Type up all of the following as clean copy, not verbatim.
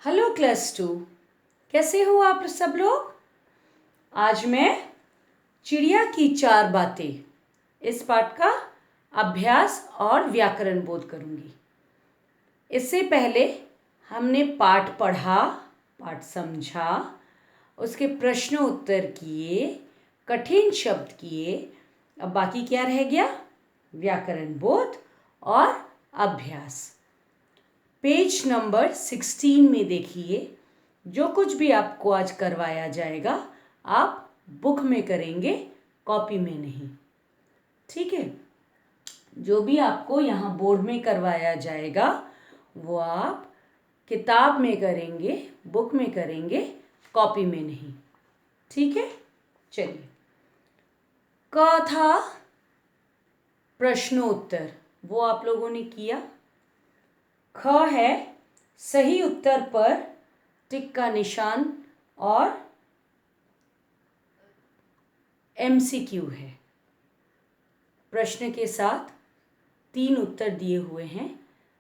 Hello class 2। कैसे हो आप सब लोग। आज मैं चिड़िया की 4 बातें इस पाठ का अभ्यास और व्याकरण बोध करूँगी। इससे पहले हमने पाठ पढ़ा, पाठ समझा, उसके प्रश्न उत्तर किए, कठिन शब्द किए। अब बाकी क्या रह गया? व्याकरण बोध और अभ्यास। पेज नंबर 16 में देखिए, जो कुछ भी आपको आज करवाया जाएगा आप बुक में करेंगे, कॉपी में नहीं। ठीक है, जो भी आपको यहाँ बोर्ड में करवाया जाएगा वो आप किताब में करेंगे, बुक में करेंगे, कॉपी में नहीं। ठीक है, चलिए। क था प्रश्नोत्तर, वो आप लोगों ने किया। ख है सही उत्तर पर टिक का निशान और MCQ है। प्रश्न के साथ 3 उत्तर दिए हुए हैं,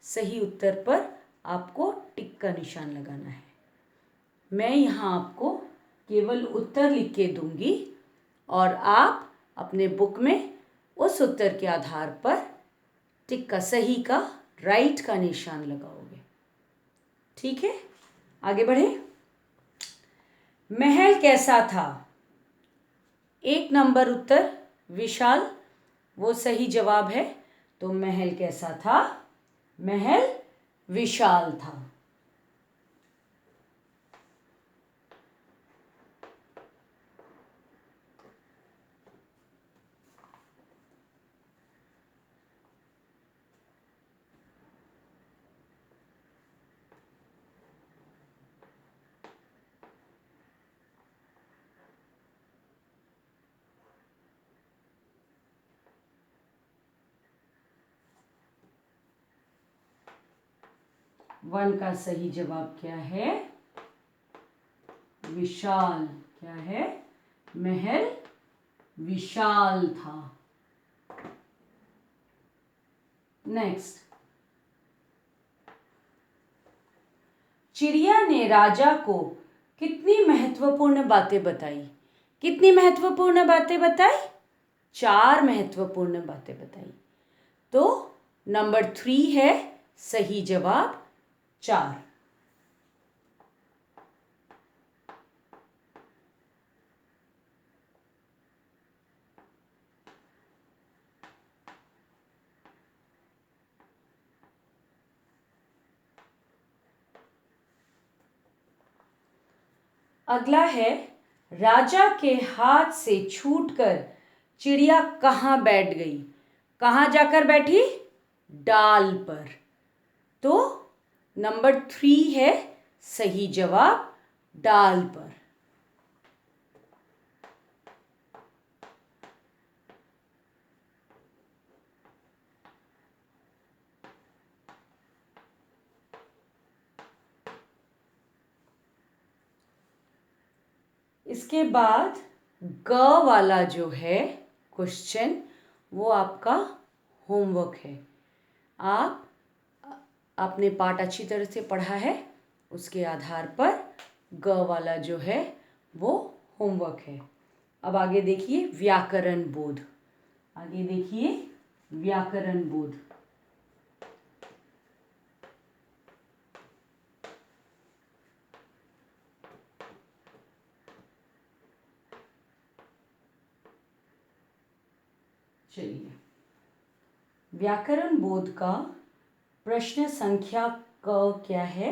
सही उत्तर पर आपको टिक का निशान लगाना है। मैं यहाँ आपको केवल उत्तर लिख के दूंगी और आप अपने बुक में उस उत्तर के आधार पर टिक का, सही का, राइट का निशान लगाओगे। ठीक है, आगे बढ़े। महल कैसा था? 1 नंबर उत्तर विशाल, वो सही जवाब है। तो महल कैसा था? महल विशाल था। वन का सही जवाब क्या है? विशाल। क्या है? महल विशाल था। नेक्स्ट, चिड़िया ने राजा को कितनी महत्वपूर्ण बातें बताई? कितनी महत्वपूर्ण बातें बताई? 4 महत्वपूर्ण बातें बताई। तो नंबर 3 है सही जवाब, 4। अगला है, राजा के हाथ से छूटकर चिड़िया कहाँ बैठ गई? कहाँ जाकर बैठी? डाल पर। तो नंबर 3 है सही जवाब, डाल पर। इसके बाद ग वाला जो है क्वेश्चन, वो आपका होमवर्क है। आपने पाठ अच्छी तरह से पढ़ा है, उसके आधार पर ग वाला जो है वो होमवर्क है। अब आगे देखिए व्याकरण बोध। आगे देखिए व्याकरण बोध। चलिए, व्याकरण बोध का प्रश्न संख्या क क्या है?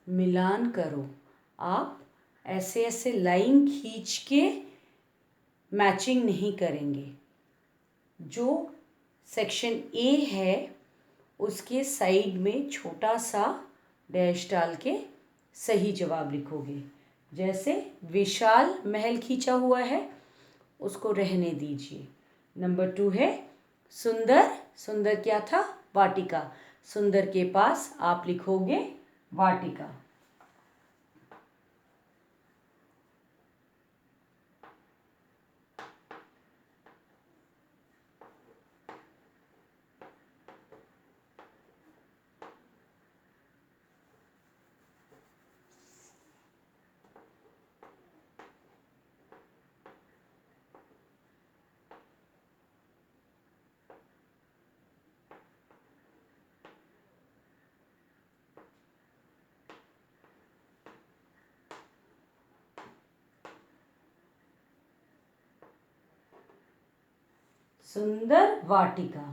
मिलान करो। आप ऐसे ऐसे लाइन खींच के मैचिंग नहीं करेंगे। जो सेक्शन ए है उसके साइड में छोटा सा डैश डाल के सही जवाब लिखोगे। जैसे विशाल महल खींचा हुआ है, उसको रहने दीजिए। नंबर 2 है सुंदर। सुंदर क्या था? वाटिका। सुंदर के पास आप लिखोगे वाटिका। सुंदर वाटिका।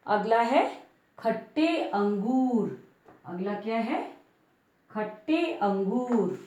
अगला है खट्टे अंगूर। अगला क्या है? खट्टे अंगूर।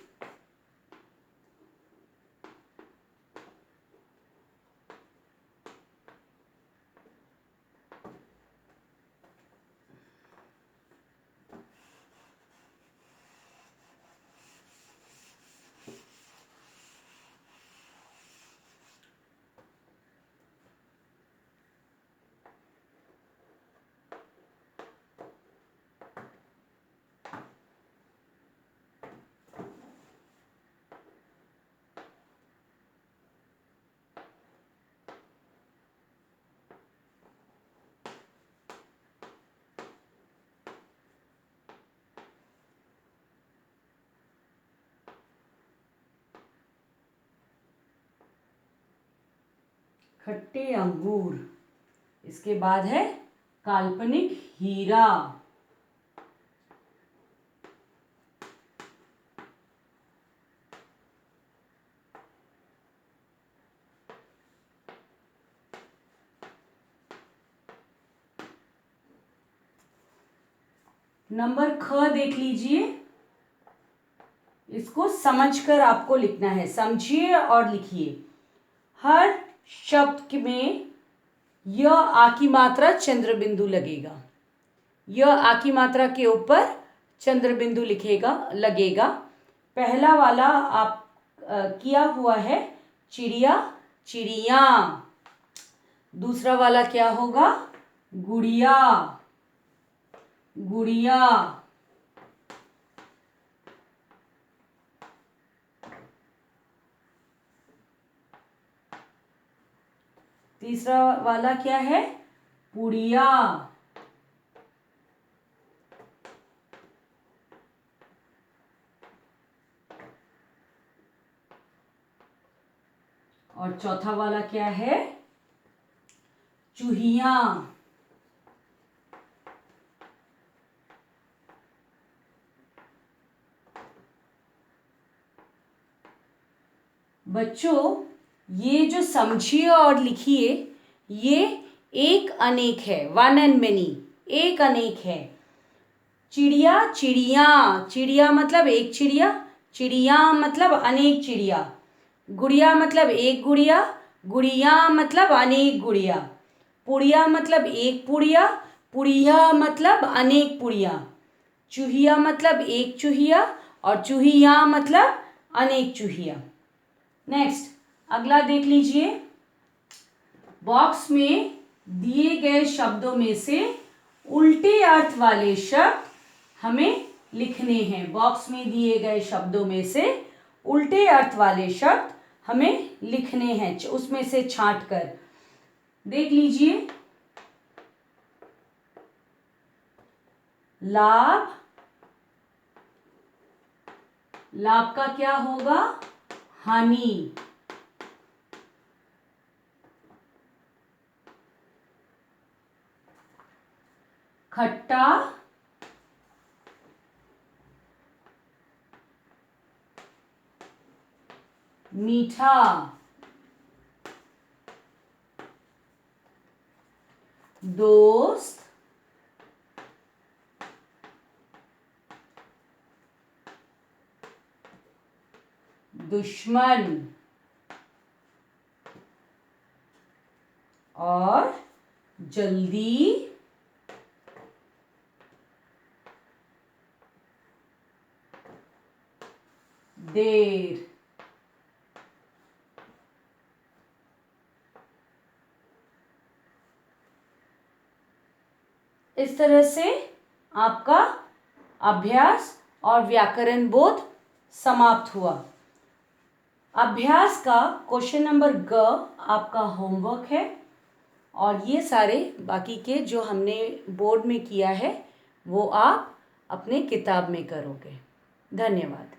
खट्टे अंगूर। इसके बाद है काल्पनिक हीरा। नंबर ख देख लीजिए। इसको समझकर आपको लिखना है। समझिए और लिखिए। हर शब्द में य आ की मात्रा चंद्र बिंदु लगेगा। य आ की मात्रा के ऊपर चंद्र बिंदु लगेगा। पहला वाला आप किया हुआ है चिड़िया, चिड़िया। दूसरा वाला क्या होगा? गुड़िया, गुड़िया। तीसरा वाला क्या है? पुड़िया। और चौथा वाला क्या है? चूहिया। बच्चों, ये जो समझिए और लिखिए, ये एक अनेक है, वन एंड मेनी, एक अनेक है। चिड़िया, चिड़िया। चिड़िया मतलब एक चिड़िया, चिड़िया मतलब अनेक चिड़िया। गुड़िया मतलब एक गुड़िया, गुड़िया मतलब अनेक गुड़िया। पुड़िया मतलब एक पुड़िया, पुड़िया मतलब अनेक पुड़िया। चूहिया मतलब एक चूहिया और चूहिया मतलब अनेक चूहिया। नेक्स्ट, अगला देख लीजिए। बॉक्स में दिए गए शब्दों में से उल्टे अर्थ वाले शब्द हमें लिखने हैं। बॉक्स में दिए गए शब्दों में से उल्टे अर्थ वाले शब्द हमें लिखने हैं, उसमें से छांट कर। देख लीजिए। लाभ, लाभ का क्या होगा? हानि। खट्टा, मीठा। दोस्त, दुश्मन। और जल्दी, देर। इस तरह से आपका अभ्यास और व्याकरण बोध समाप्त हुआ। अभ्यास का क्वेश्चन नंबर ग आपका होमवर्क है और ये सारे बाकी के जो हमने बोर्ड में किया है वो आप अपने किताब में करोगे। धन्यवाद।